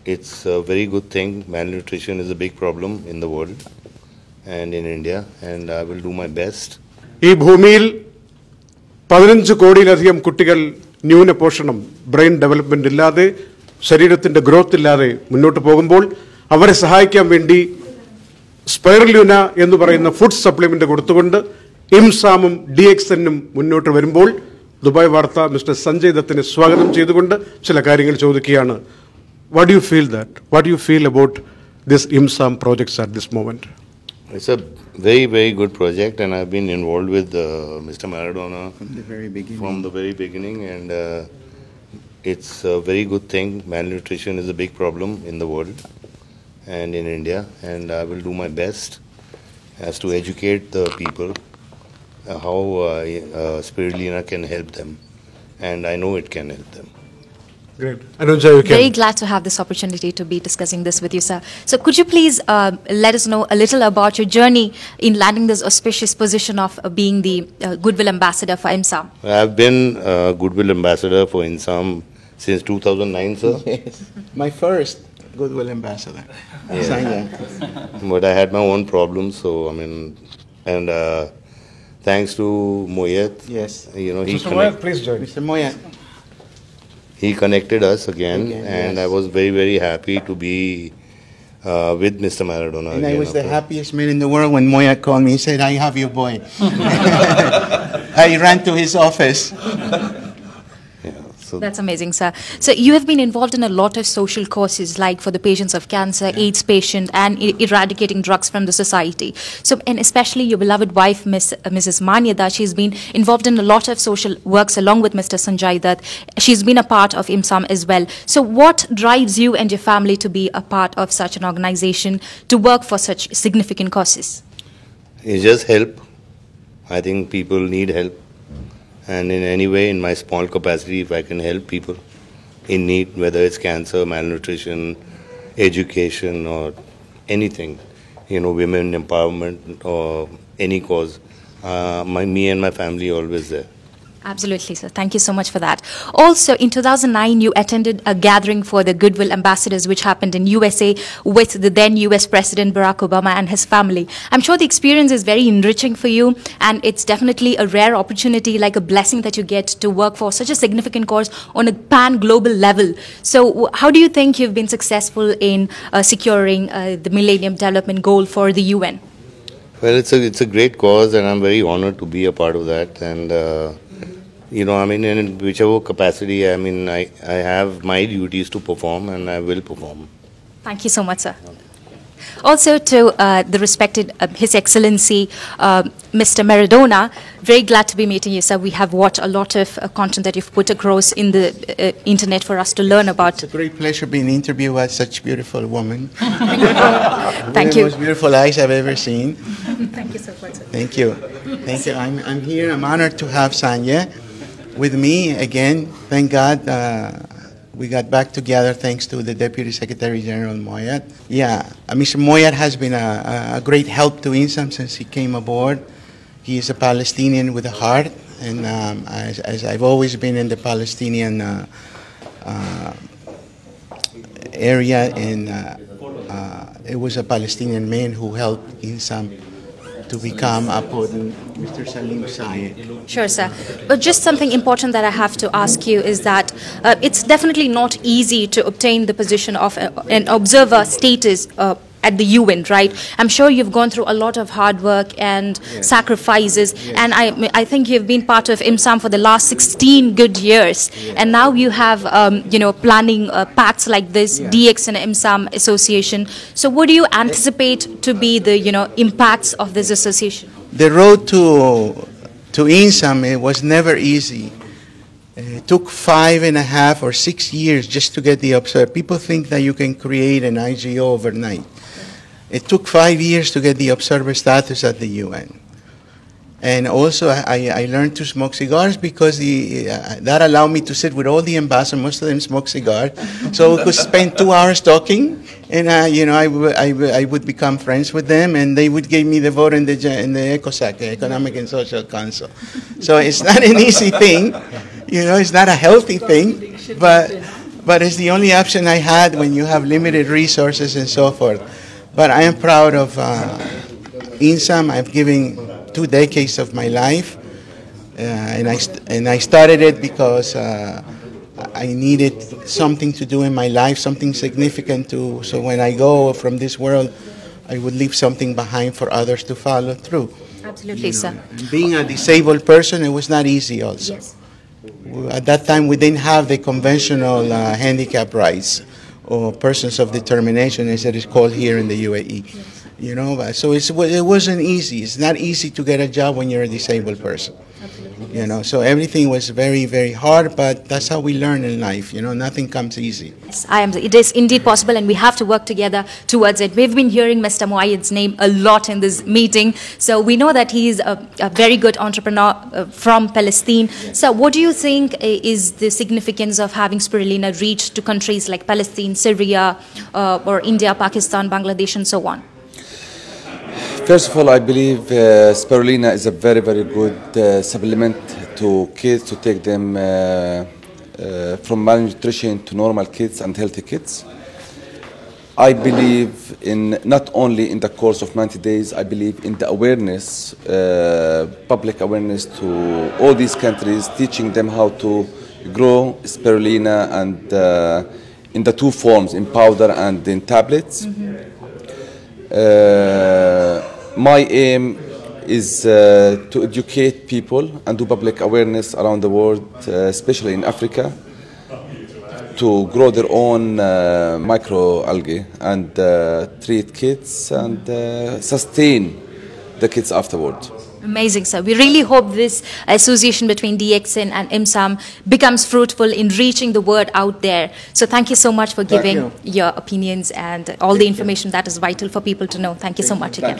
it's a very good thing. Malnutrition is a big problem in the world and in India, and I will do my best. ഈ ഭൂമിയിൽ 15 കോടിയിലധികം കുട്ടികൾ ന്യൂനപോഷണം, brain development ഇല്ലാതെ, ശരീരത്തിന്റെ growth ഇല്ലാതെ മുന്നോട്ട് പോകുമ്പോൾ അവരെ സഹായിക്കാൻ വേണ്ടി സ്പൈറുലിന എന്ന് പറയുന്ന ഫുഡ് സപ്ലിമെന്റ് കൊടുത്തുകൊണ്ട് ഇംസാമും DXNും മുന്നോട്ട് വരുമ്പോൾ ദുബായ് വാർത്ത മിസ്റ്റർ സഞ്ജയ് ദത്തിനെ സ്വാഗതം ചെയ്തുകൊണ്ട് ചില കാര്യങ്ങൾ ചോദിക്കുകയാണ്. What do you feel that? What do you feel about this IMSAM projects at this moment? It's a very, very good project, and I've been involved with Mr. Maradona from the very beginning, and it's a very good thing. Malnutrition is a big problem in the world and in India, and I will do my best as to educate the people how spirulina can help them, and I know it can help them. Great. Very glad to have this opportunity to be discussing this with you, sir. So could you please let us know a little about your journey in landing this auspicious position of being the Goodwill Ambassador for IMSAM? I've been Goodwill Ambassador for IMSAM since 2009, sir. Yes. My first Goodwill Ambassador. Yeah. But I had my own problems, so I mean, and thanks to Moyet, Yes. you know, Mr. Moyet, please join. Mr. Moyet. He connected us again, and yes. I was very, very happy to be with Mr. Maradona. And again I was the after. happiest man in the world when Moyet called me. He said, I have your boy. I ran to his office. Yeah, so That's amazing, sir. So you have been involved in a lot of social causes, like for the patients of cancer, AIDS patient, and eradicating drugs from the society. So, and especially your beloved wife, Mrs. Manyada, she's been involved in a lot of social works along with Mr. Sanjay Dutt. She's been a part of IMSAM as well. So what drives you and your family to be a part of such an organization, to work for such significant causes? it's just help. I think people need help, and in any way, in my small capacity, if I can help people in need, whether it's cancer, malnutrition, education, or anything, you know, women empowerment or any cause, me and my family are always there. Absolutely, sir. Thank you so much for that. Also, in 2009, you attended a gathering for the Goodwill Ambassadors, which happened in USA with the then US President Barack Obama and his family. I'm sure the experience is very enriching for you, and it's definitely a rare opportunity, like a blessing that you get to work for such a significant cause on a pan-global level. So how do you think you've been successful in securing the Millennium Development Goal for the UN? Well, it's a great cause, and I'm very honored to be a part of that. And you know, I mean, in whichever capacity, I mean, I have my duties to perform, and I will perform. Thank you so much, sir. Also to the respected His Excellency Mr. Maradona, very glad to be meeting you, sir. We have watched a lot of content that you've put across in the internet for us to learn about. It's a great pleasure being interviewed by such a beautiful woman. Thank The you. most beautiful eyes I've ever seen. Thank you so much, sir. Thank you. Thank you. I'm here. I'm honored to have Sanya with me again. Thank God we got back together thanks to the Deputy Secretary General Moyet. Yeah, Mr. Moyet has been a great help to IMSAM since he came aboard. He is a Palestinian with a heart, and as I've always been in the Palestinian area, and it was a Palestinian man who helped IMSAM to become upon Mr. Salim Sayed. Sure, sir. But just something important that I have to ask you is that it's definitely not easy to obtain the position of an observer status at the UN, right? I'm sure you've gone through a lot of hard work and sacrifices, and I think you've been part of IMSAM for the last 16 good years, and now you have, you know, planning pacts like this, DX and IMSAM association. So what do you anticipate to be the, you know, impacts of this association? The road to IMSAM, it was never easy. It took 5.5 or 6 years just to get the observer. People think that you can create an IGO overnight. It took 5 years to get the observer status at the UN. And also, I learned to smoke cigars because that allowed me to sit with all the ambassadors. Most of them smoke cigars, so we could spend 2 hours talking. And you know, I would become friends with them, and they would give me the vote in the ECOSOC, the Economic and Social Council. So it's not an easy thing, you know. It's not a healthy thing, but it's the only option I had when you have limited resources and so forth. But I am proud of iimsam. I've given 2 decades of my life, and I started it because I needed something to do in my life, something significant to. So when I go from this world, I would leave something behind for others to follow through. Absolutely, sir. And being a disabled person, it was not easy also. Yes. At that time, we didn't have the conventional handicap rights or persons of determination, as it is called here in the UAE. Yes. You know, so it wasn't easy. It's not easy to get a job when you're a disabled person. Absolutely. You know, so everything was very, very hard, but that's how we learn in life. You know, nothing comes easy. Yes, it is indeed possible, and we have to work together towards it. We've been hearing Mr. Muayyid's name a lot in this meeting, so we know that he is a very good entrepreneur from Palestine. So what do you think is the significance of having spirulina reach to countries like Palestine, Syria, or India, Pakistan, Bangladesh, and so on? First of all, I believe spirulina is a very, very good supplement to kids to take them from malnutrition to normal kids and healthy kids. I believe in not only in the course of 90 days, I believe in the awareness, public awareness to all these countries, teaching them how to grow spirulina and in the 2 forms, in powder and in tablets. My aim is to educate people and do public awareness around the world, especially in Africa, to grow their own microalgae and treat kids and sustain the kids afterward. Amazing, sir. We really hope this association between DXN and iimsam becomes fruitful in reaching the word out there. So thank you so much for giving your opinions and all the information that is vital for people to know. Thank you so much again.